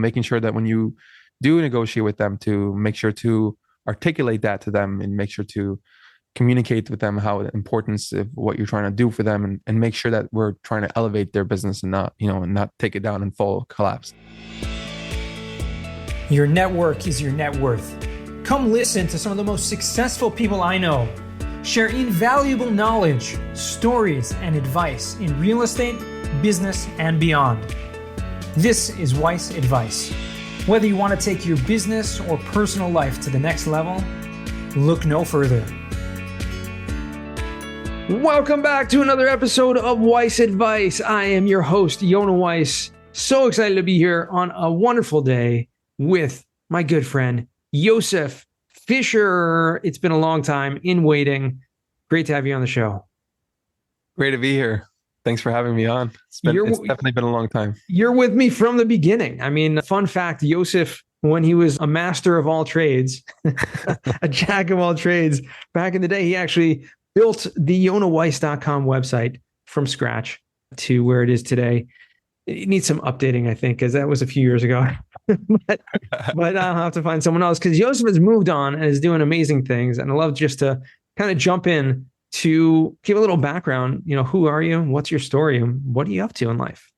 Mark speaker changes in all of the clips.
Speaker 1: making sure that when you do negotiate with them, to make sure to articulate that to them and make sure to communicate with them how the importance of what you're trying to do for them, and make sure that we're trying to elevate their business and not, and not take it down and full collapse.
Speaker 2: Your network is your net worth. Come listen to some of the most successful people I know share invaluable knowledge, stories, and advice in real estate, business, and beyond. This is Weiss Advice. Whether you want to take your business or personal life to the next level, look no further. Welcome back to another episode of Weiss Advice. I am your host, Yona Weiss. So excited to be here on a wonderful day with my good friend, Yosef Fisher. It's been a long time in waiting. Great to have you on the show.
Speaker 1: Great to be here. Thanks for having me on. It's definitely been a long time.
Speaker 2: You're with me from the beginning. I mean, fun fact, Yosef, when he was a master of all trades, a jack of all trades, back in the day, he actually built the YonaWeiss.com website from scratch to where it is today. It needs some updating, I think, because that was a few years ago. but I'll have to find someone else, because Yosef has moved on and is doing amazing things. And I love just to kind of jump in to give a little background. Who are you? What's your story? And what are you up to in life?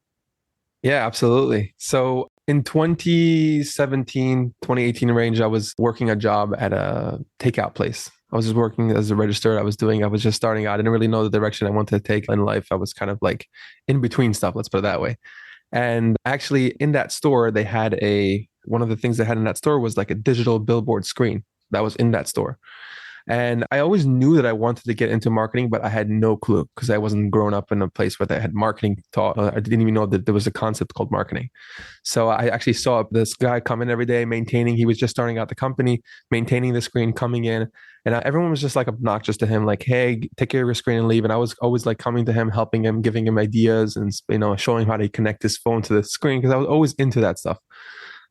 Speaker 1: Yeah, absolutely. So in 2017, 2018 range, I was working a job at a takeout place. I was just working as a register. I was just starting out. I didn't really know the direction I wanted to take in life. I was kind of like in between stuff, let's put it that way. And actually in that store, they had one of the things they had in that store was like a digital billboard screen that was in that store. And I always knew that I wanted to get into marketing, but I had no clue because I wasn't grown up in a place where they had marketing taught. I didn't even know that there was a concept called marketing. So I actually saw this guy come in every day he was just starting out the company, maintaining the screen, coming in. And everyone was just like obnoxious to him, like, hey, take care of your screen and leave. And I was always like coming to him, helping him, giving him ideas and, showing how to connect his phone to the screen, because I was always into that stuff.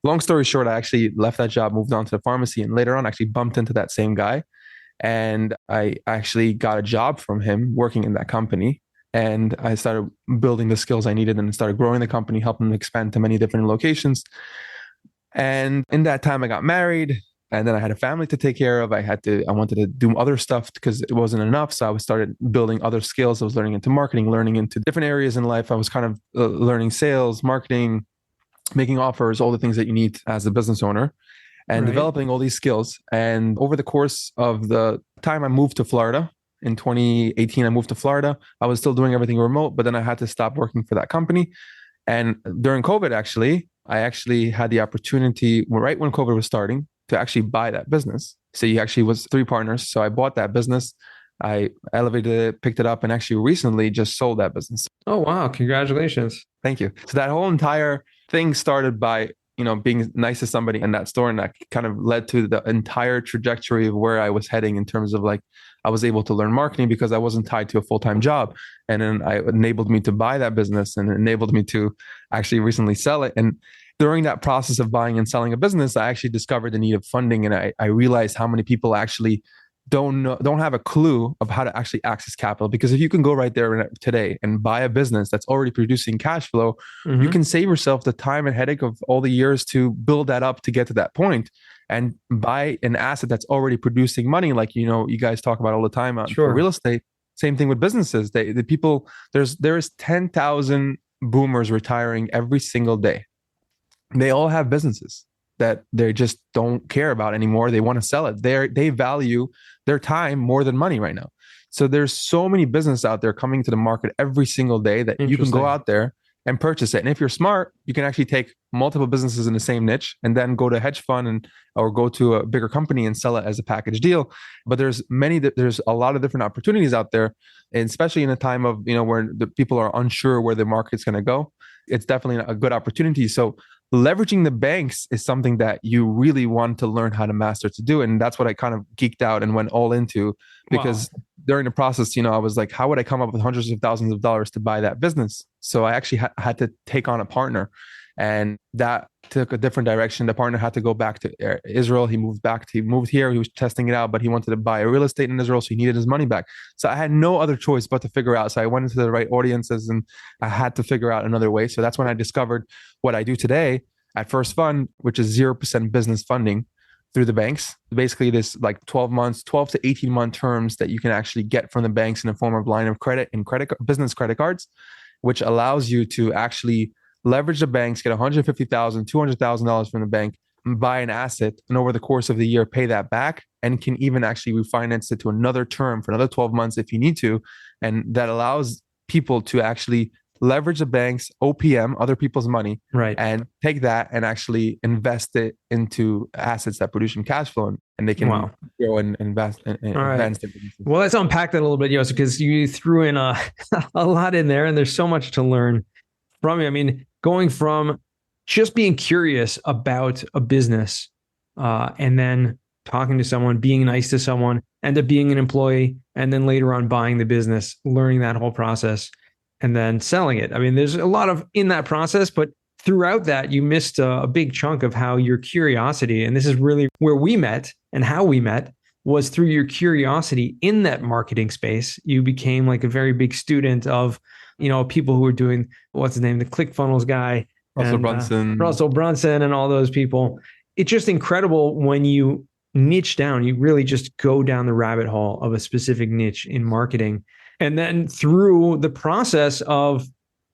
Speaker 1: Long story short, I actually left that job, moved on to the pharmacy, and later on actually bumped into that same guy. And I actually got a job from him working in that company. And I started building the skills I needed and started growing the company, helping them expand to many different locations. And in that time, I got married. And then I had a family to take care of. I wanted to do other stuff because it wasn't enough. So I started building other skills. I was learning into marketing, learning into different areas in life. I was kind of learning sales, marketing, making offers, all the things that you need as a business owner, and developing all these skills. And over the course of the time I moved to Florida, in 2018, I moved to Florida. I was still doing everything remote, but then I had to stop working for that company. And during COVID, I actually had the opportunity, right when COVID was starting, to actually buy that business. So he actually was 3 partners. So I bought that business. I elevated it, picked it up, and actually recently just sold that business.
Speaker 2: Oh, wow. Congratulations.
Speaker 1: Thank you. So that whole entire thing started by, being nice to somebody in that store. And that kind of led to the entire trajectory of where I was heading in terms of like, I was able to learn marketing because I wasn't tied to a full-time job. And then it enabled me to buy that business and enabled me to actually recently sell it. And during that process of buying and selling a business, I actually discovered the need of funding. And I realized how many people actually don't have a clue of how to actually access capital. Because if you can go right there today and buy a business that's already producing cash flow, you can save yourself the time and headache of all the years to build that up to get to that point and buy an asset that's already producing money. Like, you guys talk about all the time for real estate. Same thing with businesses. There is 10,000 boomers retiring every single day. They all have businesses that they just don't care about anymore. They want to sell it. They value their time more than money right now. So there's so many businesses out there coming to the market every single day that you can go out there and purchase it. And if you're smart, you can actually take multiple businesses in the same niche and then go to a hedge fund or go to a bigger company and sell it as a package deal. But there's a lot of different opportunities out there, and especially in a time of, where the people are unsure where the market's going to go. It's definitely a good opportunity. So leveraging the banks is something that you really want to learn how to master to do. And that's what I kind of geeked out and went all into, because during the process, I was like, how would I come up with hundreds of thousands of dollars to buy that business? So I actually had to take on a partner, and that took a different direction. The partner had to go back to Israel. He moved here. He was testing it out, but he wanted to buy a real estate in Israel. So he needed his money back. So I had no other choice but to figure out. So I went into the right audiences and I had to figure out another way. So that's when I discovered what I do today. at First Fund, which is 0% business funding through the banks. Basically, this like 12 months, 12 to 18-month terms that you can actually get from the banks in the form of line of credit and business credit cards, which allows you to actually leverage the banks, get $150,000, $200,000 from the bank, and buy an asset, and over the course of the year, pay that back, and can even actually refinance it to another term for another 12 months if you need to. And that allows people to actually leverage the bank's OPM, other people's money,
Speaker 2: Right.
Speaker 1: and take that and actually invest it into assets that produce some cash flow, and they can grow and invest and advance their businesses.
Speaker 2: Well, let's unpack that a little bit, Yosef, because you threw in a lot in there, and there's so much to learn from you. I mean, going from just being curious about a business and then talking to someone, being nice to someone, end up being an employee, and then later on buying the business, learning that whole process, and then selling it. I mean, there's a lot of in that process, but throughout that, you missed a big chunk of how your curiosity, and this is really where we met and how we met, was through your curiosity in that marketing space. You became like a very big student of, people who were doing, what's his name, the ClickFunnels guy, Russell Brunson and all those people. It's just incredible when you niche down, you really just go down the rabbit hole of a specific niche in marketing. And then through the process of,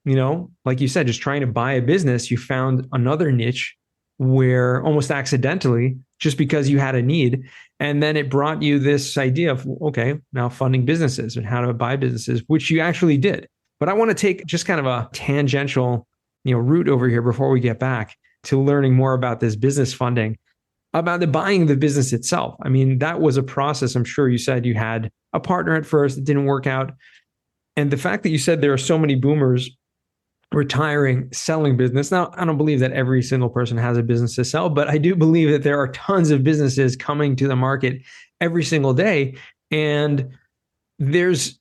Speaker 2: like you said, just trying to buy a business, you found another niche where almost accidentally, just because you had a need. And then it brought you this idea of, okay, now funding businesses and how to buy businesses, which you actually did. But I want to take just kind of a tangential, route over here before we get back to learning more about this business funding, about the buying the business itself. I mean, that was a process. I'm sure you said you had a partner at first, it didn't work out. And the fact that you said there are so many boomers retiring, selling business. Now, I don't believe that every single person has a business to sell, but I do believe that there are tons of businesses coming to the market every single day. And there's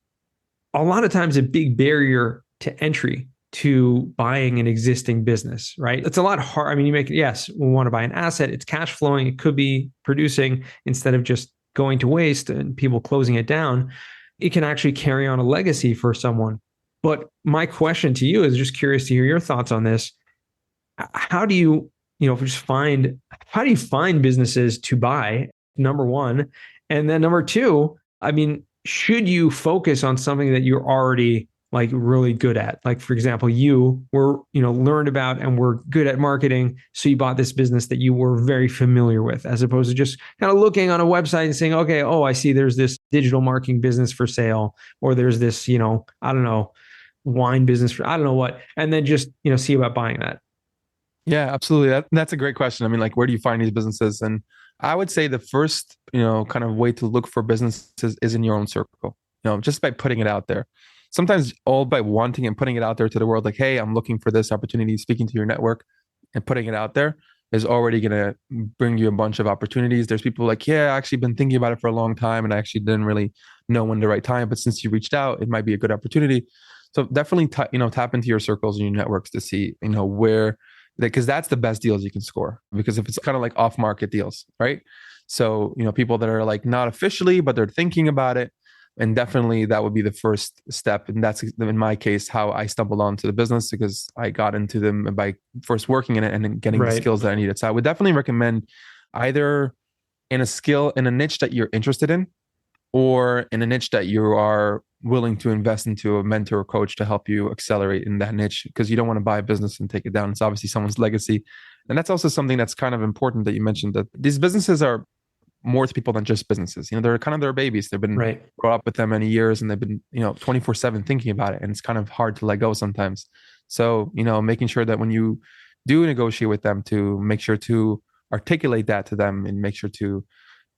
Speaker 2: a lot of times a big barrier to entry to buying an existing business, right? It's a lot hard. I mean, yes, we want to buy an asset. It's cash flowing. It could be producing instead of just going to waste and people closing it down. It can actually carry on a legacy for someone. But my question to you is just curious to hear your thoughts on this. How do you, how do you find businesses to buy, number one? And then number two, I mean, should you focus on something that you're already like really good at? Like, for example, you were, learned about and were good at marketing. So you bought this business that you were very familiar with, as opposed to just kind of looking on a website and saying, okay, oh, I see there's this digital marketing business for sale, or there's this, I don't know, wine business for, I don't know what, and then just, see about buying that.
Speaker 1: Yeah, absolutely. That's a great question. I mean, like, where do you find these businesses? And I would say the first, kind of way to look for businesses is in your own circle, just by putting it out there. Sometimes all by wanting and putting it out there to the world, like, hey, I'm looking for this opportunity, speaking to your network and putting it out there is already going to bring you a bunch of opportunities. There's people like, yeah, I actually been thinking about it for a long time and I actually didn't really know when the right time, but since you reached out, it might be a good opportunity. So definitely, tap into your circles and your networks to see, where, because that's the best deals you can score. Because if it's kind of like off market deals, right? So, people that are like not officially, but they're thinking about it. And definitely that would be the first step. And that's, in my case, how I stumbled onto the business, because I got into them by first working in it and then getting the skills that I needed. So I would definitely recommend either in a niche that you're interested in, or in a niche that you are willing to invest into a mentor or coach to help you accelerate in that niche, because you don't want to buy a business and take it down. It's obviously someone's legacy. And that's also something that's kind of important that you mentioned, that these businesses are more to people than just businesses. They're kind of their babies. They've been brought up with them many years and they've been, 24/7 thinking about it. And it's kind of hard to let go sometimes. So, making sure that when you do negotiate with them, to make sure to articulate that to them and make sure to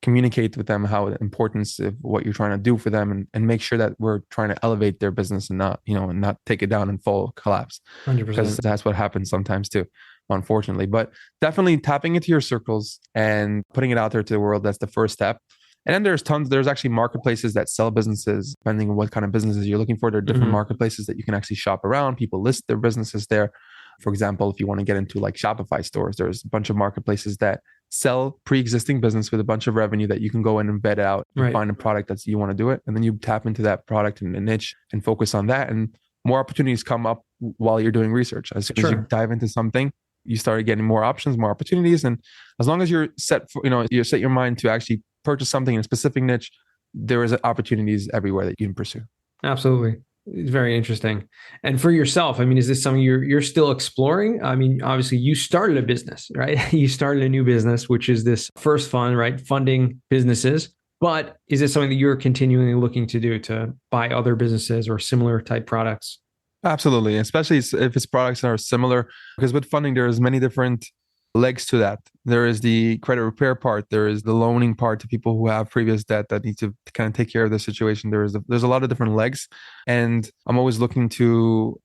Speaker 1: communicate with them how the importance of what you're trying to do for them, and make sure that we're trying to elevate their business and not, and not take it down and fall, collapse.
Speaker 2: 100%.
Speaker 1: Because that's what happens sometimes too, unfortunately. But definitely tapping into your circles and putting it out there to the world, that's the first step. And then there's actually marketplaces that sell businesses, depending on what kind of businesses you're looking for. There are different marketplaces that you can actually shop around. People list their businesses there. For example, if you want to get into like Shopify stores, there's a bunch of marketplaces that sell pre-existing business with a bunch of revenue that you can go and embed out and find a product that you want to do it. And then you tap into that product and a niche and focus on that. And more opportunities come up while you're doing research. As soon as you dive into something, you started getting more options, more opportunities. And as long as you're set for, you set your mind to actually purchase something in a specific niche, there is opportunities everywhere that you can pursue.
Speaker 2: Absolutely. It's very interesting. And for yourself, I mean, is this something you're still exploring? I mean, obviously you started a business, right? You started a new business, which is this first fund, right? Funding businesses. But is it something that you're continually looking to do, to buy other businesses or similar type products?
Speaker 1: Absolutely, especially if its products are similar, because with funding, there's many different legs to that. There is the credit repair part. There is the loaning part to people who have previous debt that need to kind of take care of the situation. There's a lot of different legs, and I'm always looking to,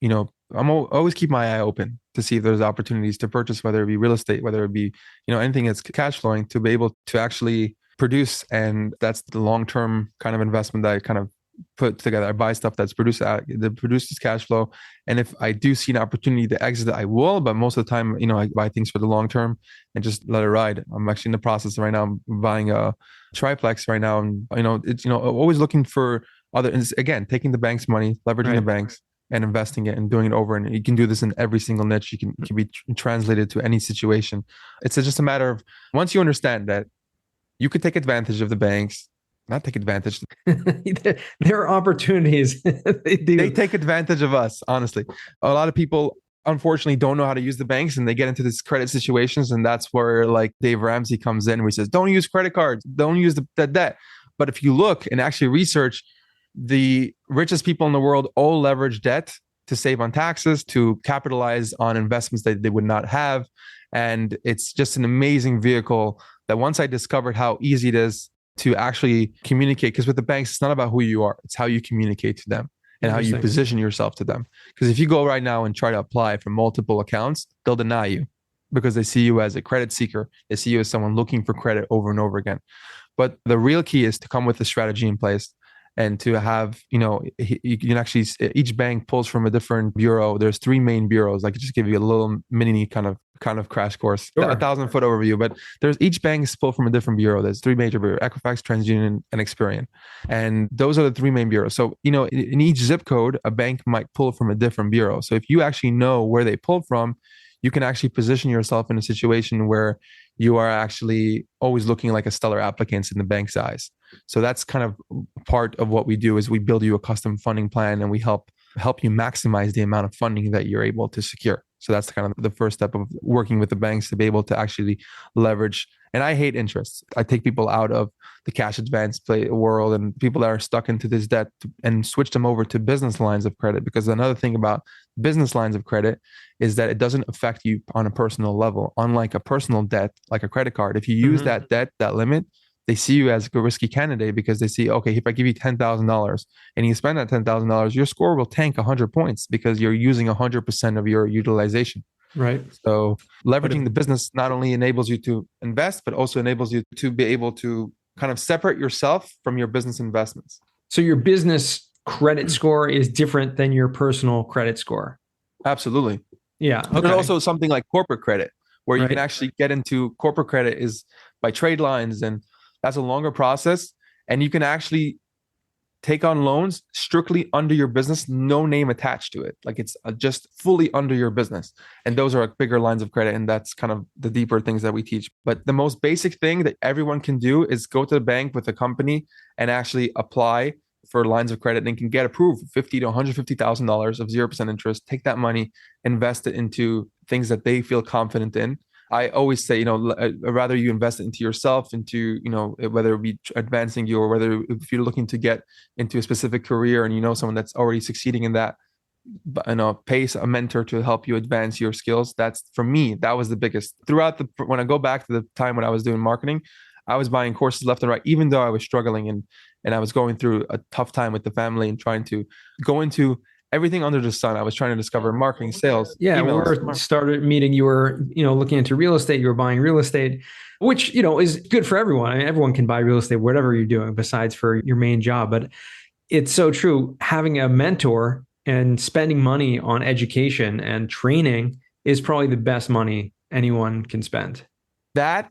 Speaker 1: always keep my eye open to see if there's opportunities to purchase, whether it be real estate, whether it be, anything that's cash flowing, to be able to actually produce. And that's the long-term kind of investment that I kind of put together. I buy stuff that produces cash flow. And if I do see an opportunity to exit it, I will. But most of the time, I buy things for the long term and just let it ride. I'm actually in the process right now. I'm buying a triplex right now. And, it's, always looking for again, taking the bank's money, leveraging the banks and investing it and doing it over. And you can do this in every single niche. It can be translated to any situation. It's just a matter of, once you understand that you could take advantage of the banks, not take advantage.
Speaker 2: There are opportunities.
Speaker 1: They take advantage of us, honestly. A lot of people, unfortunately, don't know how to use the banks, and they get into these credit situations. And that's where like Dave Ramsey comes in, where he says, don't use credit cards, don't use the debt. But if you look and actually research, the richest people in the world all leverage debt to save on taxes, to capitalize on investments that they would not have. And it's just an amazing vehicle that, once I discovered how easy it is to actually communicate, because with the banks, it's not about who you are, it's how you communicate to them and how you position yourself to them. Because if you go right now and try to apply for multiple accounts, they'll deny you because they see you as a credit seeker. They see you as someone looking for credit over and over again. But the real key is to come with a strategy in place and to have, you can actually, each bank pulls from a different bureau. There's 3 main bureaus. I could just give you a little mini kind of crash course, sure. 1,000-foot overview. But each bank is pulled from a different bureau. There's 3 major bureaus: Equifax, TransUnion, and Experian. And those are the 3 main bureaus. So, in each zip code, a bank might pull from a different bureau. So if you actually know where they pulled from, you can actually position yourself in a situation where you are actually always looking like a stellar applicant in the bank's eyes. So that's kind of part of what we do, is we build you a custom funding plan, and we help you maximize the amount of funding that you're able to secure. So that's kind of the first step of working with the banks, to be able to actually leverage. And I hate interest. I take people out of the cash advance world and people that are stuck into this debt, and switch them over to business lines of credit. Because another thing about business lines of credit is that it doesn't affect you on a personal level. Unlike a personal debt, like a credit card, if you use that debt, that limit, they see you as a risky candidate, because they see, okay, if I give you $10,000 and you spend that $10,000, your score will tank 100 points because you're using 100% of your utilization.
Speaker 2: Right.
Speaker 1: So leveraging the business not only enables you to invest, but also enables you to be able to kind of separate yourself from your business investments.
Speaker 2: So your business credit score is different than your personal credit score.
Speaker 1: Absolutely.
Speaker 2: Yeah. Okay.
Speaker 1: There's also something like corporate credit, where you can actually get into corporate credit is by trade lines, and that's a longer process. And you can actually take on loans strictly under your business, no name attached to it. Like it's just fully under your business. And those are bigger lines of credit. And that's kind of the deeper things that we teach. But the most basic thing that everyone can do is go to the bank with a company and actually apply for lines of credit, and can get approved $50,000 to $150,000 of 0% interest. Take that money, invest it into things that they feel confident in. I always say, rather you invest it into yourself, into, whether it be advancing you, or whether if you're looking to get into a specific career and someone that's already succeeding in that, pay a mentor to help you advance your skills. That's, for me, that was the biggest. When I go back to the time when I was doing marketing, I was buying courses left and right, even though I was struggling and I was going through a tough time with the family and trying to go into everything under the sun. I was trying to discover marketing, sales.
Speaker 2: Yeah,
Speaker 1: emails.
Speaker 2: we started meeting. You were, looking into real estate. You were buying real estate, which, is good for everyone. I mean, everyone can buy real estate, whatever you're doing, besides for your main job. But it's so true. Having a mentor and spending money on education and training is probably the best money anyone can spend.
Speaker 1: That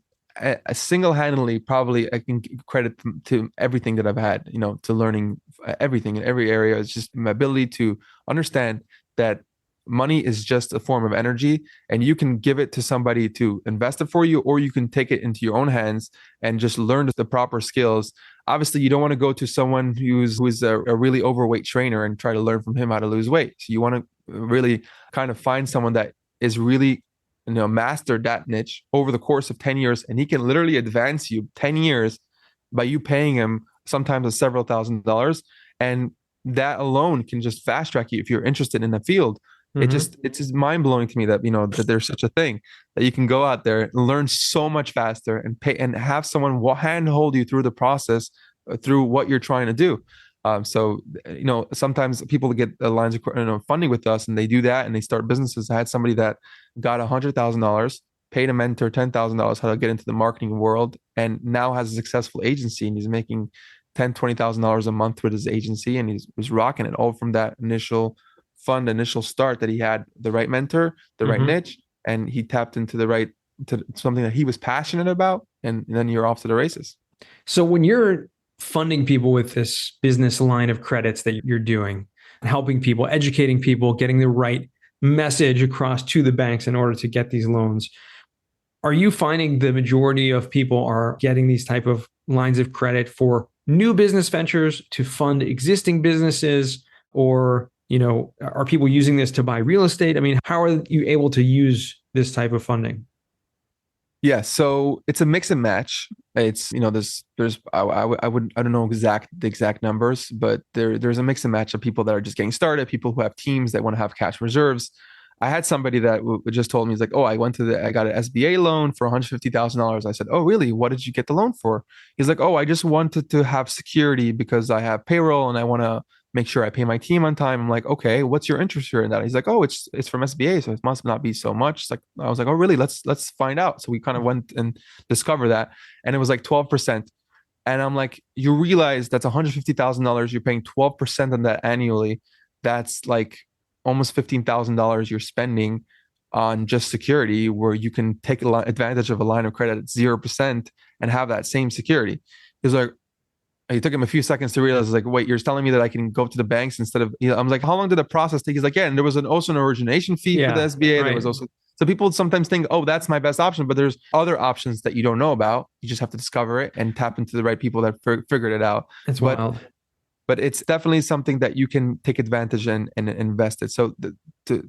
Speaker 1: single-handedly, probably I can credit to everything that I've had, to learning everything in every area. It's just my ability to understand that money is just a form of energy, and you can give it to somebody to invest it for you, or you can take it into your own hands and just learn the proper skills. Obviously, you don't want to go to someone who's a really overweight trainer and try to learn from him how to lose weight. So you want to really kind of find someone that is really, mastered that niche over the course of 10 years, and he can literally advance you 10 years by you paying him sometimes several $1,000s. And that alone can just fast track you if you're interested in the field. It's just mind blowing to me that, that there's such a thing that you can go out there and learn so much faster and pay and have someone handhold you through the process, through what you're trying to do. So, sometimes people get lines of funding with us, and they do that and they start businesses. I had somebody that got $100,000, paid a mentor $10,000 how to get into the marketing world, and now has a successful agency, and he's making $20,000 a month with his agency, and he was rocking it all from that initial start that he had the right mentor, the right niche, and he tapped into to something that he was passionate about, and then you're off to the races.
Speaker 2: So when you're funding people with this business line of credits that you're doing, helping people, educating people, getting the right message across to the banks in order to get these loans, are you finding the majority of people are getting these type of lines of credit for new business ventures, to fund existing businesses, or are people using this to buy real estate? I mean, how are you able to use this type of funding?
Speaker 1: Yeah, so it's a mix and match. It's I don't know the exact numbers, but there's a mix and match of people that are just getting started, people who have teams that want to have cash reserves. I had somebody that just told me, he's like, oh, I got an SBA loan for $150,000. I said, oh, really? What did you get the loan for? He's like, oh, I just wanted to have security because I have payroll and I want to make sure I pay my team on time. I'm like, okay, what's your interest rate in that? He's like, oh, it's from SBA, so it must not be so much. It's like, I was like, oh, really? Let's find out. So we kind of went and discovered that, and it was like 12%. And I'm like, you realize that's $150,000. You're paying 12% on that annually. That's like almost $15,000 you're spending on just security, where you can take advantage of a line of credit at 0% and have that same security. He's like, it took him a few seconds to realize, like, wait, you're telling me that I can go to the banks instead of, I was like, how long did the process take? He's like, yeah, and there was also an origination fee for the SBA. Right. There was also, so people sometimes think, oh, that's my best option, but there's other options that you don't know about. You just have to discover it and tap into the right people that figured it out.
Speaker 2: That's wild.
Speaker 1: But it's definitely something that you can take advantage in and invest it. So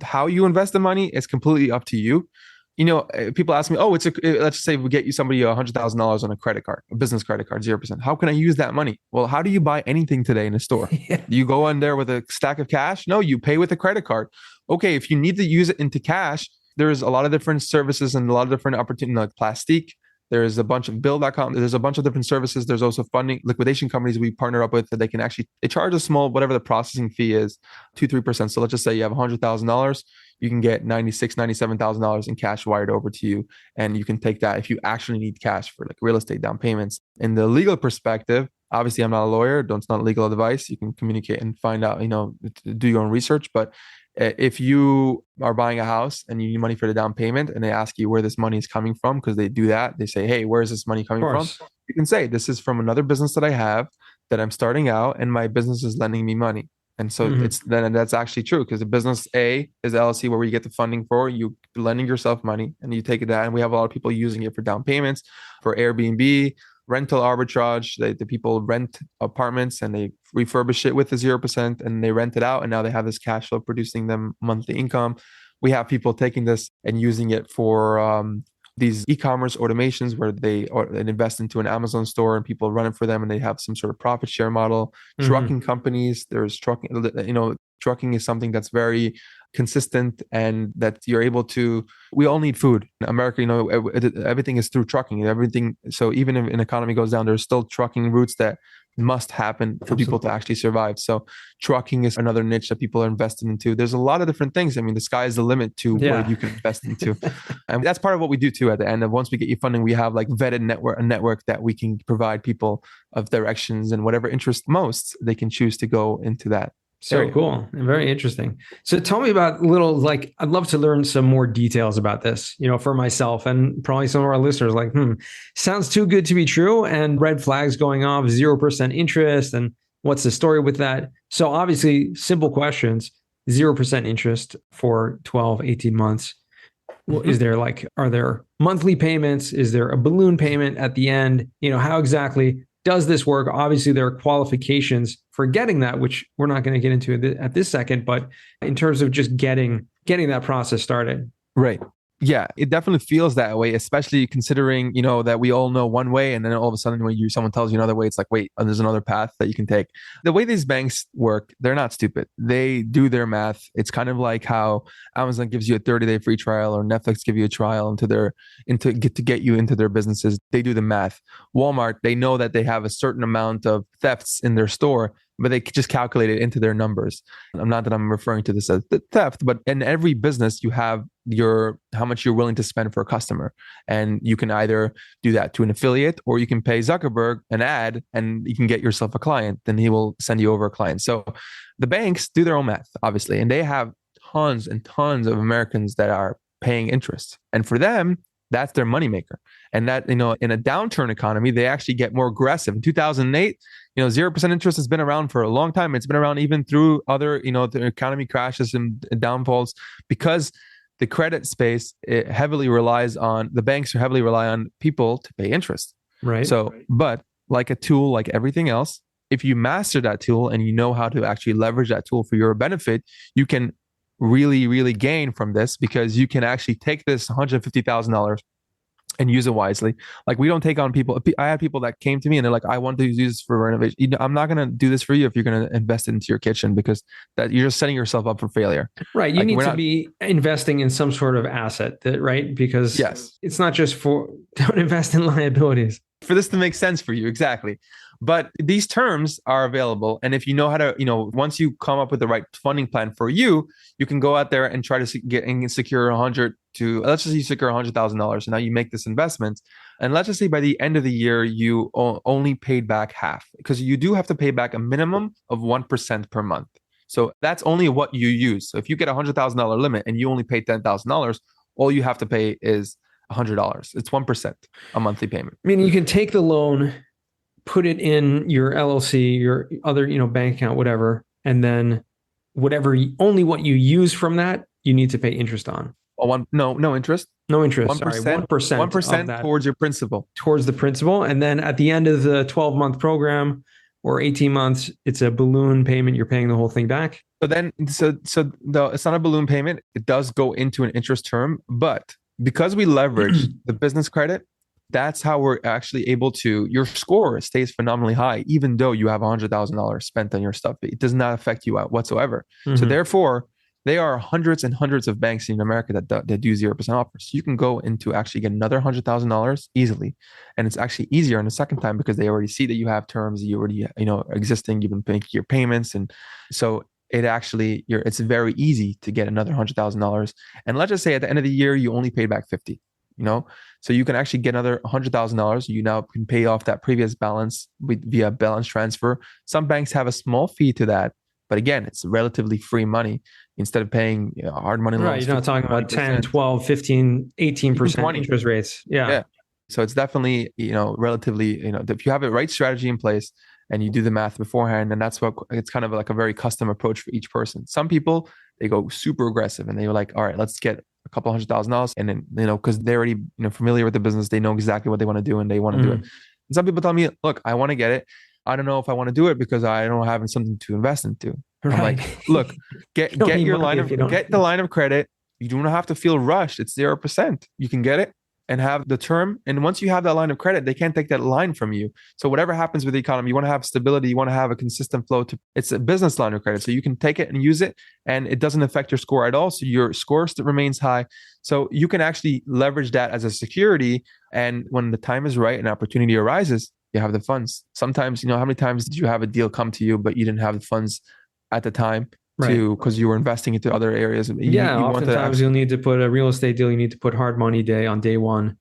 Speaker 1: how you invest the money is completely up to you. People ask me, oh, let's just say we get you somebody $100,000 on a credit card, a business credit card, 0%. How can I use that money? Well, how do you buy anything today in a store? Yeah. You go in there with a stack of cash? No, you pay with a credit card. Okay, if you need to use it into cash, there's a lot of different services and a lot of different opportunities, like Plastique. There's a bunch of Bill.com. There's a bunch of different services. There's also funding liquidation companies we partner up with that they charge a small, whatever the processing fee is, 2-3%. So let's just say you have $100,000, you can get $97,000 in cash wired over to you. And you can take that if you actually need cash for like real estate down payments. In the legal perspective, obviously I'm not a lawyer. It's not legal advice. You can communicate and find out, do your own research. But if you are buying a house and you need money for the down payment and they ask you where this money is coming from, because they do that, they say, hey, where is this money coming from? You can say, this is from another business that I have that I'm starting out, and my business is lending me money. And so that's actually true, because the business A is the LLC where we get the funding for, you lending yourself money, and you take it out. And we have a lot of people using it for down payments, for Airbnb, rental arbitrage. The people rent apartments and they refurbish it with the 0% and they rent it out. And now they have this cash flow producing them monthly income. We have people taking this and using it for these e-commerce automations where they invest into an Amazon store and people run it for them and they have some sort of profit share model. Trucking companies, there's trucking, trucking is something that's very consistent and that you're able to, we all need food in America, everything is through trucking, everything. So even if an economy goes down, there's still trucking routes that must happen for people to actually survive. So trucking is another niche that people are investing into. There's a lot of different things. I mean, the sky is the limit to where you can invest into. And that's part of what we do too at the end. And once we get you funding, we have like vetted a network that we can provide people of directions and whatever interests most, they can choose to go into that.
Speaker 2: So cool and very interesting. So tell me about I'd love to learn some more details about this, for myself and probably some of our listeners, sounds too good to be true and red flags going off, 0% interest. And what's the story with that? So obviously simple questions. 0% interest for 12, 18 months. Well, are there monthly payments? Is there a balloon payment at the end? How exactly does this work? Obviously, there are qualifications for getting that, which we're not going to get into at this second, but in terms of just getting that process started.
Speaker 1: Right. Yeah, it definitely feels that way, especially considering, that we all know one way, and then all of a sudden when someone tells you another way, it's like, wait, there's another path that you can take. The way these banks work, they're not stupid. They do their math. It's kind of like how Amazon gives you a 30-day free trial, or Netflix give you a trial to get you into their businesses. They do the math. Walmart, they know that they have a certain amount of thefts in their store, but they just calculate it into their numbers. Not that I'm referring to this as the theft, but in every business, you have how much you're willing to spend for a customer. And you can either do that to an affiliate, or you can pay Zuckerberg an ad and you can get yourself a client. Then he will send you over a client. So the banks do their own math, obviously, and they have tons and tons of Americans that are paying interest. And for them, that's their moneymaker. And that, in a downturn economy, they actually get more aggressive. In 2008, 0% interest has been around for a long time. It's been around even through other, the economy crashes and downfalls, because the credit space, the banks heavily rely on people to pay interest.
Speaker 2: Right.
Speaker 1: So, but like a tool, like everything else, if you master that tool and you know how to actually leverage that tool for your benefit, you can really, really gain from this, because you can actually take this $150,000 and use it wisely. Like, we don't take on people. I had people that came to me and they're like, I want to use this for renovation. I'm not going to do this for you if you're going to invest it into your kitchen, because that you're just setting yourself up for failure.
Speaker 2: Right. You need to be investing in some sort of asset, right? Because it's not just don't invest in liabilities.
Speaker 1: For this to make sense for you. Exactly. But these terms are available. And if you know how to, once you come up with the right funding plan for you, you can go out there and try to get and secure let's just say you secure $100,000. And now you make this investment. And let's just say by the end of the year, you only paid back half, because you do have to pay back a minimum of 1% per month. So that's only what you use. So if you get a $100,000 limit and you only pay $10,000, all you have to pay is $100. It's 1% a monthly payment.
Speaker 2: Meaning you can take the loan, put it in your LLC, your other, bank account, whatever, and then only what you use from that, you need to pay interest on.
Speaker 1: No interest.
Speaker 2: No interest.
Speaker 1: 1%,
Speaker 2: sorry, 1%.
Speaker 1: 1% towards your principal.
Speaker 2: Towards the principal. And then at the end of the 12-month program or 18 months, it's a balloon payment. You're paying the whole thing back.
Speaker 1: It's not a balloon payment. It does go into an interest term, but because we leverage the business credit, that's how we're actually able to, your score stays phenomenally high, even though you have $100,000 spent on your stuff. It does not affect you whatsoever. Mm-hmm. So therefore, there are hundreds and hundreds of banks in America that do 0% offers. You can go into actually get another $100,000 easily. And it's actually easier on the second time, because they already see that you have terms, you already, existing, you've been making your payments. And so it's very easy to get another $100,000. And let's just say at the end of the year, you only paid back 50, so you can actually get another $100,000. You now can pay off that previous balance via balance transfer. Some banks have a small fee to that, but again, it's relatively free money instead of paying hard money loans.
Speaker 2: Right. You're not talking about 10, 12, 15, 18% interest rates. Yeah.
Speaker 1: So it's definitely, relatively, if you have the right strategy in place and you do the math beforehand, and that's what it's kind of like a very custom approach for each person. Some people, they go super aggressive and they're like, all right, let's get a couple $100,000. And then, because they're already, familiar with the business, they know exactly what they want to do and they want to do it. And some people tell me, look, I want to get it. I don't know if I want to do it because I don't have something to invest into. Right. I'm like, look, get the line of credit. You do not have to feel rushed. It's 0%. You can get it and have the term. And once you have that line of credit, they can't take that line from you. So whatever happens with the economy, you want to have stability. You want to have a consistent flow. It's a business line of credit. So you can take it and use it, and it doesn't affect your score at all. So your score remains high. So you can actually leverage that as a security. And when the time is right and opportunity arises, you have the funds. Sometimes, how many times did you have a deal come to you, but you didn't have the funds at the time? Because you were investing into other areas.
Speaker 2: Oftentimes you'll need to put a real estate deal. You need to put hard money on day one.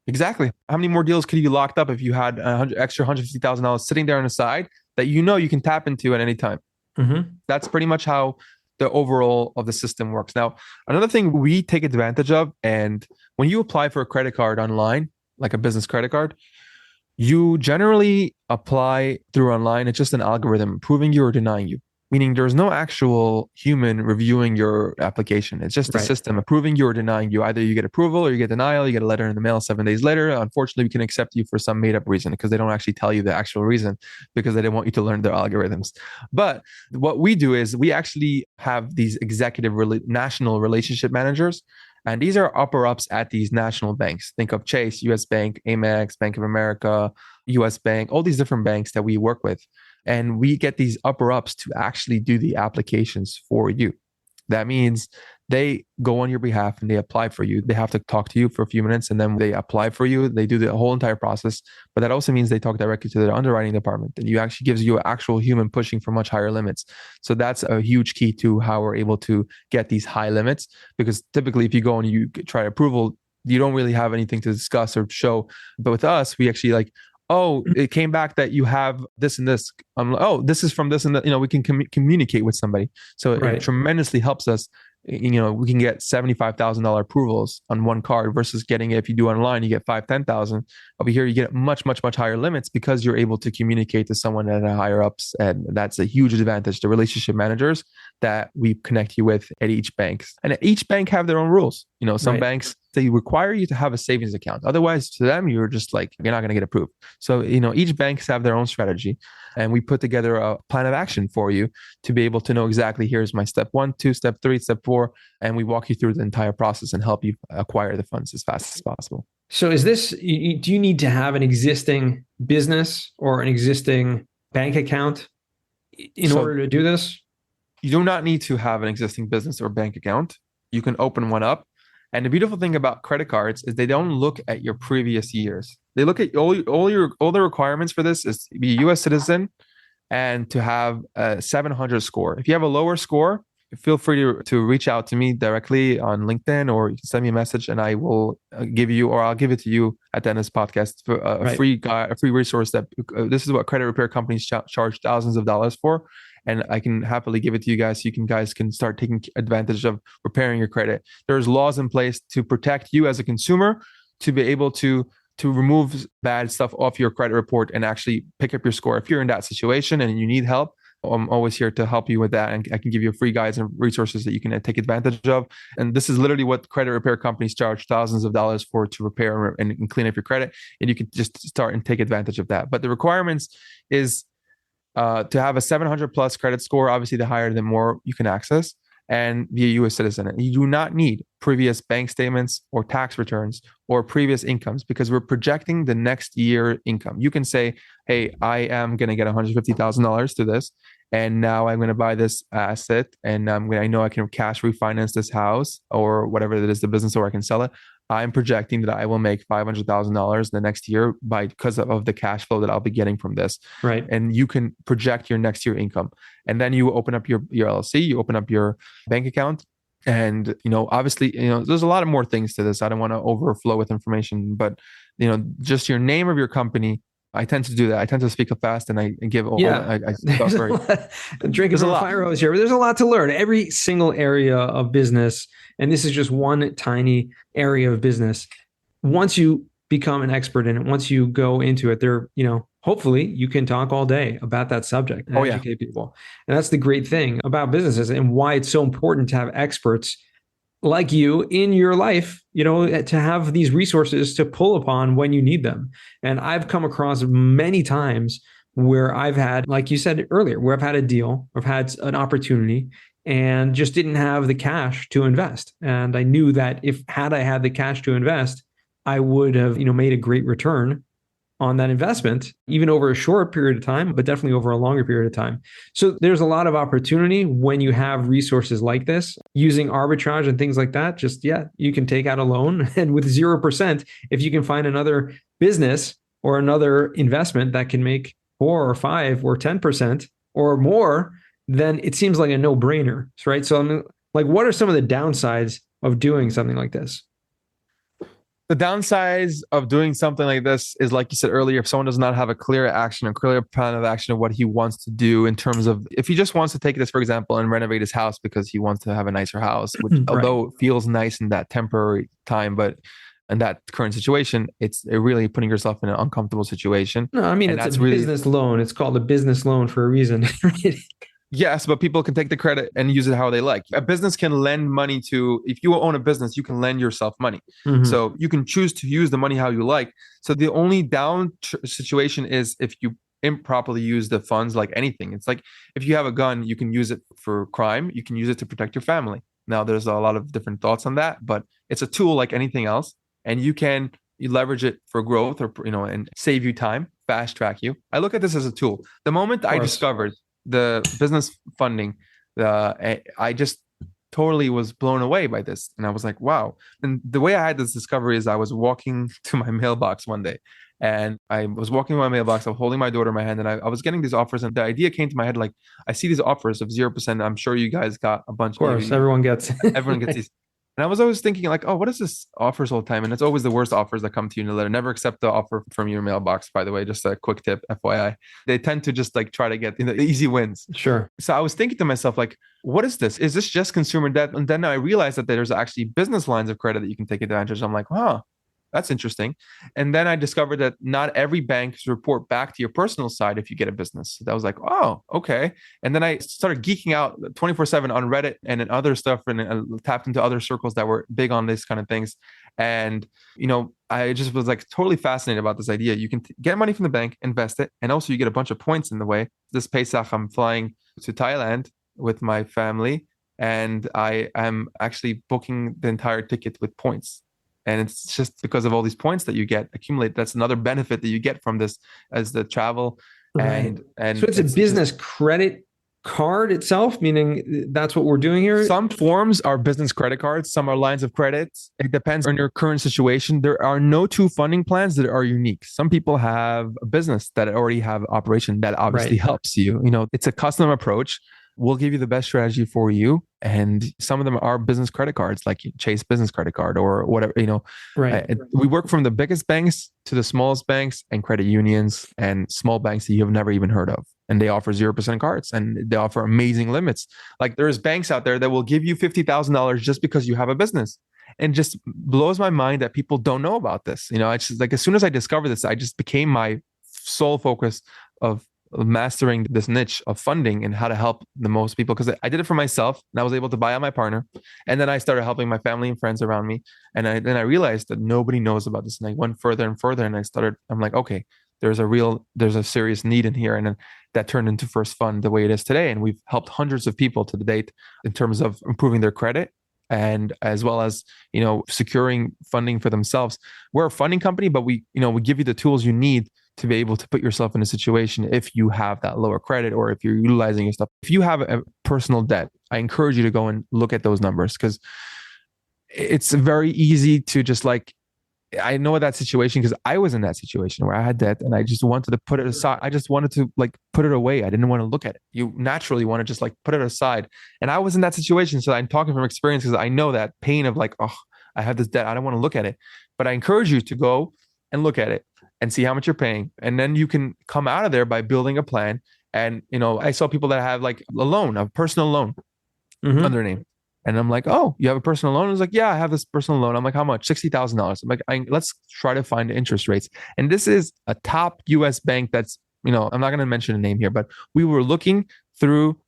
Speaker 1: Exactly. How many more deals could you locked up if you had extra $150,000 sitting there on the side that you can tap into at any time? Mm-hmm. That's pretty much how the overall of the system works. Now, another thing we take advantage of, and when you apply for a credit card online, like a business credit card, you generally apply through online. It's just an algorithm approving you or denying you. meaning there's no actual human reviewing your application. It's just a
Speaker 2: Right.
Speaker 1: system approving you or denying you. Either you get approval or you get denial. You get a letter in the mail 7 days later. Unfortunately, we can accept you for some made up reason because they don't actually tell you the actual reason because they didn't want you to learn their algorithms. But what we do is we actually have these national relationship managers. And these are upper ups at these national banks. Think of Chase, US Bank, Amex, Bank of America, US Bank, all these different banks that we work with. And we get these upper ups to actually do the applications for you. That means they go on your behalf and they apply for you. They have to talk to you for a few minutes and then they apply for you. They do the whole entire process. But that also means they talk directly to their underwriting department and you actually gives you an actual human pushing for much higher limits. So that's a huge key to how we're able to get these high limits, because typically if you go and you try approval, you don't really have anything to discuss or show. But with us, we actually like, oh, it came back that you have this and this. Oh, this is from this and that. We can communicate with somebody. So it
Speaker 2: Right.
Speaker 1: tremendously helps us. We can get $75,000 approvals on one card versus getting it. If you do online, you get 5, 10,000. Over here, you get much, much, much higher limits because you're able to communicate to someone at a higher ups. And that's a huge advantage. The relationship managers that we connect you with at each bank. And each bank have their own rules. Some
Speaker 2: Right.
Speaker 1: banks, they require you to have a savings account. Otherwise, to them, you're just like, you're not going to get approved. So, each banks have their own strategy. And we put together a plan of action for you to be able to know exactly here's my step 1, 2, step 3, step 4. And we walk you through the entire process and help you acquire the funds as fast as possible.
Speaker 2: So is this, do you need to have an existing business or an existing bank account in order to do this?
Speaker 1: You do not need to have an existing business or bank account. You can open one up. And the beautiful thing about credit cards is they don't look at your previous years. They look at all the requirements for this is to be a US citizen and to have a 700 score. If you have a lower score, feel free to reach out to me directly on LinkedIn, or you can send me a message and I will give you, or I'll give it to you at the end of this podcast for a
Speaker 2: Right.
Speaker 1: free guide, a free resource that this is what credit repair companies charge thousands of dollars for. And I can happily give it to you guys so you guys can start taking advantage of repairing your credit. There's laws in place to protect you as a consumer to be able to remove bad stuff off your credit report and actually pick up your score. If you're in that situation and you need help, I'm always here to help you with that. And I can give you free guides and resources that you can take advantage of. And this is literally what credit repair companies charge thousands of dollars for, to repair and clean up your credit. And you can just start and take advantage of that. But the requirements is to have a 700 plus credit score. Obviously, the higher, the more you can access, and be a US citizen. And you do not need previous bank statements or tax returns or previous incomes because we're projecting the next year income. You can say, hey, I am going to get $150,000 to this. And now I'm going to buy this asset and I know I can cash refinance this house or whatever it is, the business, or I can sell it. I'm projecting that I will make $500,000 the next year because of the cash flow that I'll be getting from this.
Speaker 2: Right.
Speaker 1: And you can project your next year income. And then you open up your LLC, you open up your bank account. And, obviously, there's a lot of more things to this. I don't want to overflow with information, but, just your name of your company. I tend to do that. I tend to speak fast and I give
Speaker 2: Drinking from a fire hose here, but there's a lot to learn. Every single area of business, and this is just one tiny area of business. Once you become an expert in it, once you go into it, hopefully you can talk all day about that subject and educate people. And that's the great thing about businesses and why it's so important to have experts like you in your life, to have these resources to pull upon when you need them. And I've come across many times where I've had, like you said earlier, where I've had a deal, I've had an opportunity and just didn't have the cash to invest. And I knew that had I had the cash to invest, I would have, made a great return on that investment, even over a short period of time, but definitely over a longer period of time. So there's a lot of opportunity when you have resources like this, using arbitrage and things like that. You can take out a loan, and with 0%, if you can find another business or another investment that can make 4 or 5 or 10% or more, then it seems like a no-brainer, right? So what are some of the downsides of doing something like this?
Speaker 1: The downsides of doing something like this is, like you said earlier, if someone does not have a clear plan of action of what he wants to do in terms of, if he just wants to take this, for example, and renovate his house because he wants to have a nicer house, which
Speaker 2: Right.
Speaker 1: Although it feels nice in that temporary time, but in that current situation, it's really putting yourself in an uncomfortable situation.
Speaker 2: No, I mean, it's a business loan. It's called a business loan for a reason. Right?
Speaker 1: Yes, but people can take the credit and use it how they like. A business can lend money to, if you own a business, you can lend yourself money.
Speaker 2: Hmm.
Speaker 1: So you can choose to use the money how you like. So the only situation is if you improperly use the funds like anything. It's like if you have a gun, you can use it for crime, you can use it to protect your family. Now, there's a lot of different thoughts on that, but it's a tool like anything else. And you leverage it for growth or, and save you time, fast track you. I look at this as a tool. The moment
Speaker 2: Of
Speaker 1: I
Speaker 2: course.
Speaker 1: discovered the business funding, I just totally was blown away by this. And I was like, wow. And the way I had this discovery is I was walking to my mailbox one day and I was walking to my mailbox. I was holding my daughter in my hand and I was getting these offers. And the idea came to my head like, I see these offers of 0%. I'm sure you guys got a bunch.
Speaker 2: Of course, everyone gets.
Speaker 1: Everyone gets these. And I was always thinking like, oh, what is this offers all the time? And it's always the worst offers that come to you in the letter. Never accept the offer from your mailbox, by the way, just a quick tip, FYI. They tend to just like try to get easy wins.
Speaker 2: Sure.
Speaker 1: So I was thinking to myself, like, what is this? Is this just consumer debt? And then I realized that there's actually business lines of credit that you can take advantage of. I'm like, huh, that's interesting. And then I discovered that not every bank report back to your personal side if you get a business. So that was like, oh, okay. And then I started geeking out 24/7 on Reddit and in other stuff and tapped into other circles that were big on these kind of things. And, I just was like totally fascinated about this idea. You can get money from the bank, invest it, and also you get a bunch of points in the way. This Pesach, I'm flying to Thailand with my family, and I am actually booking the entire ticket with points. And it's just because of all these points that you get accumulate. That's another benefit that you get from this as the travel.
Speaker 2: Right.
Speaker 1: And
Speaker 2: So it's a business credit card itself, meaning that's what we're doing here.
Speaker 1: Some forms are business credit cards, some are lines of credits. It depends on your current situation. There are no two funding plans that are unique. Some people have a business that already have operation that obviously
Speaker 2: Right.
Speaker 1: helps you. It's a custom approach. We'll give you the best strategy for you. And some of them are business credit cards, like Chase business credit card or whatever,
Speaker 2: Right.
Speaker 1: We work from the biggest banks to the smallest banks and credit unions and small banks that you have never even heard of. And they offer 0% cards and they offer amazing limits. Like there's banks out there that will give you $50,000 just because you have a business. And just blows my mind that people don't know about this. It's just like as soon as I discovered this, I just became my sole focus of mastering this niche of funding and how to help the most people. Because I did it for myself and I was able to buy out my partner. And then I started helping my family and friends around me. And then I realized that nobody knows about this. And I went further and further. And I'm like, okay, there's a serious need in here. And then that turned into First Fund the way it is today. And we've helped hundreds of people to the date in terms of improving their credit and as well as, securing funding for themselves. We're a funding company, but we give you the tools you need to be able to put yourself in a situation if you have that lower credit or if you're utilizing your stuff. If you have a personal debt, I encourage you to go and look at those numbers because it's very easy to just like, I know that situation because I was in that situation where I had debt and I just wanted to put it aside. I just wanted to like put it away. I didn't want to look at it. You naturally want to just like put it aside. And I was in that situation. So I'm talking from experience because I know that pain of like, oh, I have this debt. I don't want to look at it. But I encourage you to go and look at it and see how much you're paying. And then you can come out of there by building a plan. And, I saw people that have like a personal loan
Speaker 2: Mm-hmm.
Speaker 1: under their name. And I'm like, oh, you have a personal loan? I was like, yeah, I have this personal loan. I'm like, how much? $60,000. I'm like, let's try to find the interest rates. And this is a top US bank that's, I'm not going to mention a name here, but we were looking through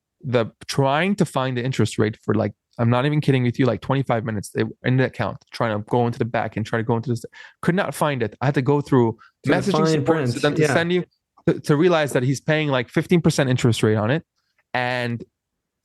Speaker 1: trying to find the interest rate for like, I'm not even kidding with you, like 25 minutes in the account, trying to go into the back and try to go into this. Could not find it. I had to go through messaging support to them to send you to realize that he's paying like 15% interest rate on it. And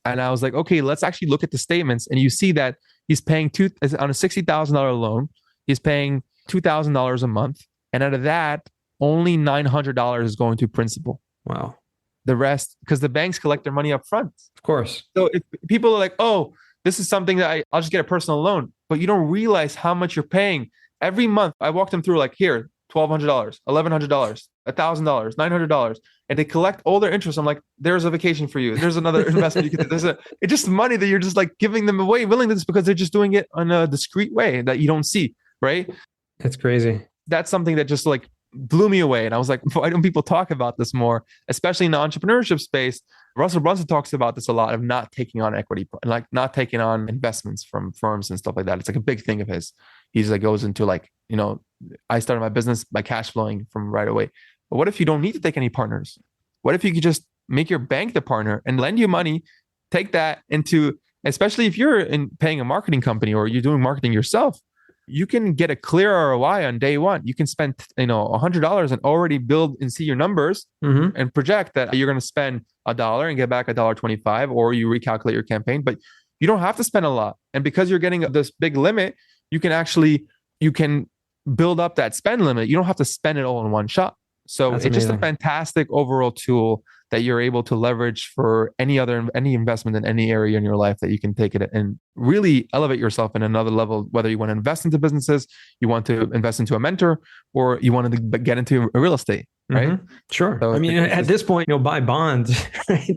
Speaker 1: I was like, okay, let's actually look at the statements. And you see that he's paying on a $60,000 loan, he's paying $2,000 a month. And out of that, only $900 is going to principal.
Speaker 2: Wow.
Speaker 1: The rest, because the banks collect their money up front.
Speaker 2: Of course.
Speaker 1: So if people are like, oh, this is something that I'll just get a personal loan, but you don't realize how much you're paying every month. I walked them through like here, $1,200, $1,100, $1,000, $900. And they collect all their interest. I'm like, there's a vacation for you. There's another investment you can do. It's just money that you're just like giving them away willingly because they're just doing it in a discreet way that you don't see, right?
Speaker 2: That's crazy.
Speaker 1: That's something that just like blew me away. And I was like, why don't people talk about this more, especially in the entrepreneurship space? Russell Brunson talks about this a lot of not taking on equity, like not taking on investments from firms and stuff like that. It's like a big thing of his. He's like goes into like, I started my business by cash flowing from right away. But what if you don't need to take any partners? What if you could just make your bank the partner and lend you money. Take that into, especially if you're paying a marketing company or you're doing marketing yourself, you can get a clear ROI on day one. You can spend, $100 and already build and see your numbers and project that you're going to spend $1 and get back $1.25, or you recalculate your campaign, but you don't have to spend a lot. And because you're getting this big limit, you can build up that spend limit. You don't have to spend it all in one shot. So
Speaker 2: That's
Speaker 1: it's just a
Speaker 2: amazing.
Speaker 1: fantastic overall tool that you're able to leverage for any investment in any area in your life, that you can take it and really elevate yourself in another level, whether you want to invest into businesses, you want to invest into a mentor, or you want to get into real estate, right?
Speaker 2: Sure.
Speaker 1: So
Speaker 2: I mean, at this point, buy bonds, right?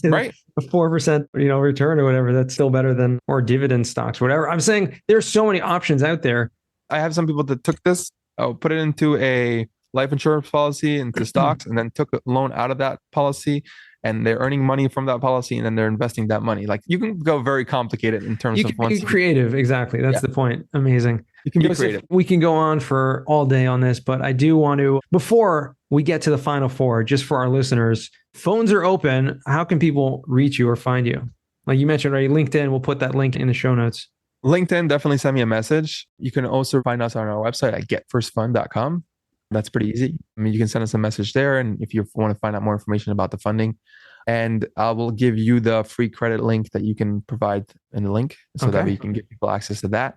Speaker 1: right.
Speaker 2: A 4%, return or whatever, that's still better than, or dividend stocks, whatever. I'm saying there's so many options out there.
Speaker 1: I have some people that took this, put it into a life insurance policy, into stocks, and then took a loan out of that policy, and they're earning money from that policy, and then they're investing that money. Like, you can go very complicated in terms
Speaker 2: You
Speaker 1: of
Speaker 2: can be creative. Exactly. That's the point. Amazing.
Speaker 1: You can be
Speaker 2: Yosef,
Speaker 1: creative.
Speaker 2: we can go on for all day on this, but I do want to, before we get to the final four, just for our listeners, phones are open. How can people reach you or find you? Like you mentioned already, LinkedIn, we'll put that link in the show notes.
Speaker 1: LinkedIn, definitely send me a message. You can also find us on our website at getfirstfund.com. That's pretty easy. I mean, you can send us a message there. And if you want to find out more information about the funding, and I will give you the free credit link that you can provide in the link, so that way you can give people access to that.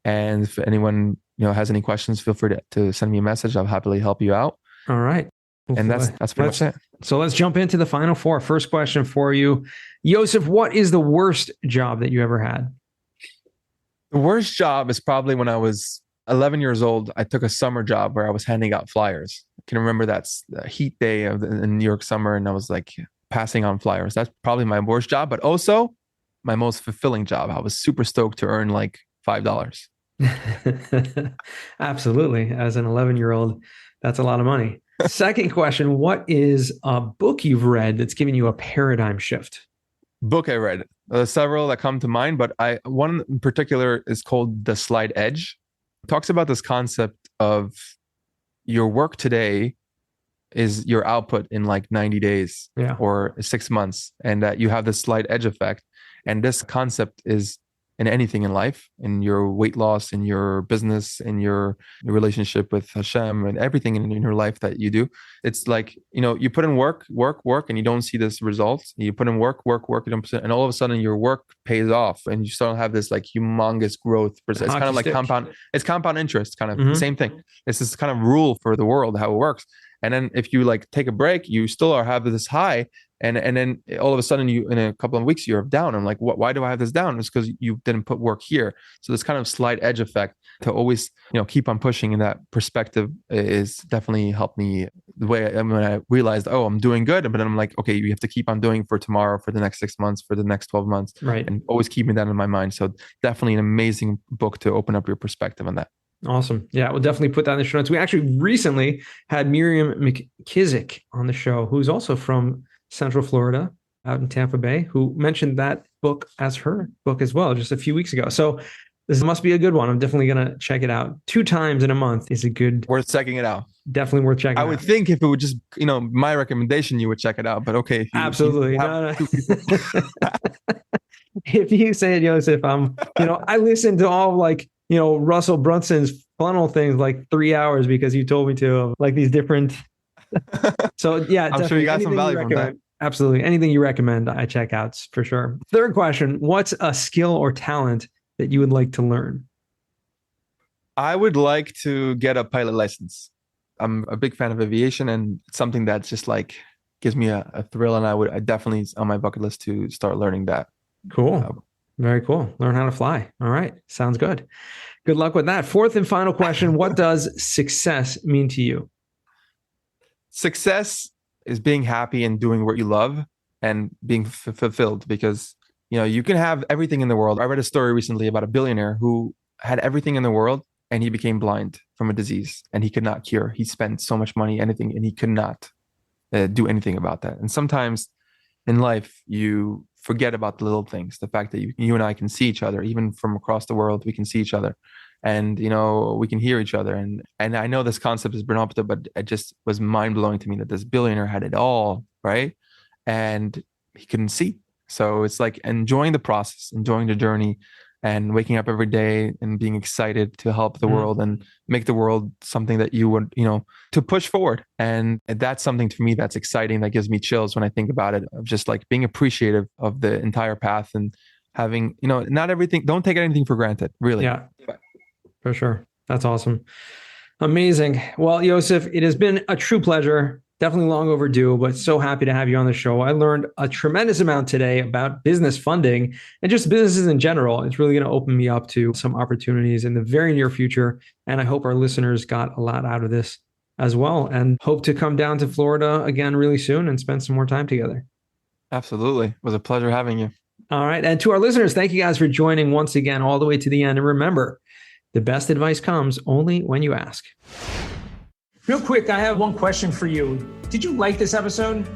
Speaker 1: And if anyone has any questions, feel free to send me a message. I'll happily help you out.
Speaker 2: All right.
Speaker 1: And that's pretty much it.
Speaker 2: So let's jump into the final four. First question for you, Yosef, what is the worst job that you ever had?
Speaker 1: The worst job is probably when I was 11 years old. I took a summer job where I was handing out flyers. I can remember that's the heat day in New York summer, and I was like passing on flyers. That's probably my worst job, but also my most fulfilling job. I was super stoked to earn like $5.
Speaker 2: Absolutely. As an 11-year-old, that's a lot of money. Second question, what is a book you've read that's given you a paradigm shift?
Speaker 1: Book I read. Several that come to mind, but one in particular is called The Slight Edge. It talks about this concept of your work today is your output in like 90 days or 6 months, and that you have this slight edge effect. And this concept is in anything in life, in your weight loss, in your business, in your relationship with Hashem, and everything in your life that you do. It's like, you put in work, and you don't see this result. You put in work, you don't, and all of a sudden your work pays off, and you start to have this like humongous growth. It's kind of like compound interest, kind of same thing. It's this kind of rule for the world, how it works. And then if you like take a break, you still have this high. And then all of a sudden in a couple of weeks, you're down. I'm like, why do I have this down? It's because you didn't put work here. So this kind of slight edge effect to always, keep on pushing in that perspective is definitely helped me the way when I realized, I'm doing good. But then I'm like, okay, you have to keep on doing for tomorrow, for the next 6 months, for the next 12 months,
Speaker 2: right?
Speaker 1: And always keeping that in my mind. So definitely an amazing book to open up your perspective on that.
Speaker 2: Awesome. Yeah, we'll definitely put that in the show notes. We actually recently had Miriam McKissick on the show, who's also from Central Florida, out in Tampa Bay, who mentioned that book as her book as well, just a few weeks ago. So this must be a good one. I'm definitely going to check it out. 2 times in a month is
Speaker 1: worth checking it out.
Speaker 2: Definitely worth checking out.
Speaker 1: I would think if it would just, my recommendation, you would check it out. But okay.
Speaker 2: Absolutely. No. If you say it, Yosef, I listened to all like, Russell Brunson's funnel things like 3 hours because you told me to, like these different. So yeah,
Speaker 1: I'm sure you got some value from that.
Speaker 2: Absolutely. Anything you recommend, I check out for sure. Third question, what's a skill or talent that you would like to learn?
Speaker 1: I would like to get a pilot license. I'm a big fan of aviation, and it's something that's just like gives me a thrill. And I definitely on my bucket list to start learning that.
Speaker 2: Cool. Very cool. Learn how to fly. All right. Sounds good. Good luck with that. Fourth and final question. What does success mean to you?
Speaker 1: Success is being happy and doing what you love and being fulfilled, because, you can have everything in the world. I read a story recently about a billionaire who had everything in the world and he became blind from a disease and he could not cure. He spent so much money, anything, and he could not do anything about that. And sometimes in life, you forget about the little things, the fact that you and I can see each other, even from across the world, we can see each other, and we can hear each other. And I know this concept has been up there, but it just was mind blowing to me that this billionaire had it all, right? and he couldn't see. So it's like enjoying the process, enjoying the journey, and waking up every day and being excited to help the world and make the world something that you would, to push forward. And that's something to me that's exciting, that gives me chills when I think about it, of just like being appreciative of the entire path and having, not everything, don't take anything for granted, really.
Speaker 2: Yeah, for sure. That's awesome. Amazing. Well, Yosef, it has been a true pleasure. Definitely long overdue, but so happy to have you on the show. I learned a tremendous amount today about business funding and just businesses in general. It's really going to open me up to some opportunities in the very near future. And I hope our listeners got a lot out of this as well, and hope to come down to Florida again really soon and spend some more time together.
Speaker 1: Absolutely. It was a pleasure having you.
Speaker 2: All right. And to our listeners, thank you guys for joining once again all the way to the end. And remember, the best advice comes only when you ask.
Speaker 3: Real quick, I have one question for you. Did you like this episode?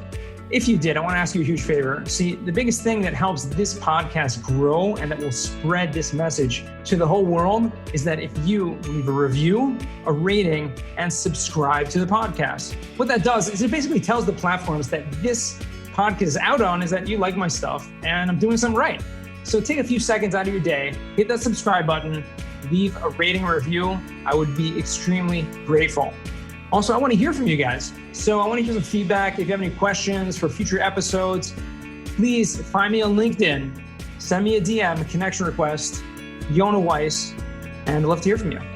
Speaker 3: If you did, I want to ask you a huge favor. See, the biggest thing that helps this podcast grow and that will spread this message to the whole world is that if you leave a review, a rating, and subscribe to the podcast. What that does is it basically tells the platforms that this podcast is out on is that you like my stuff and I'm doing something right. So take a few seconds out of your day, hit that subscribe button, leave a rating or review. I would be extremely grateful. Also, I want to hear from you guys. So I want to hear some feedback. If you have any questions for future episodes, please find me on LinkedIn. Send me a DM, a connection request, Yona Weiss, and I'd love to hear from you.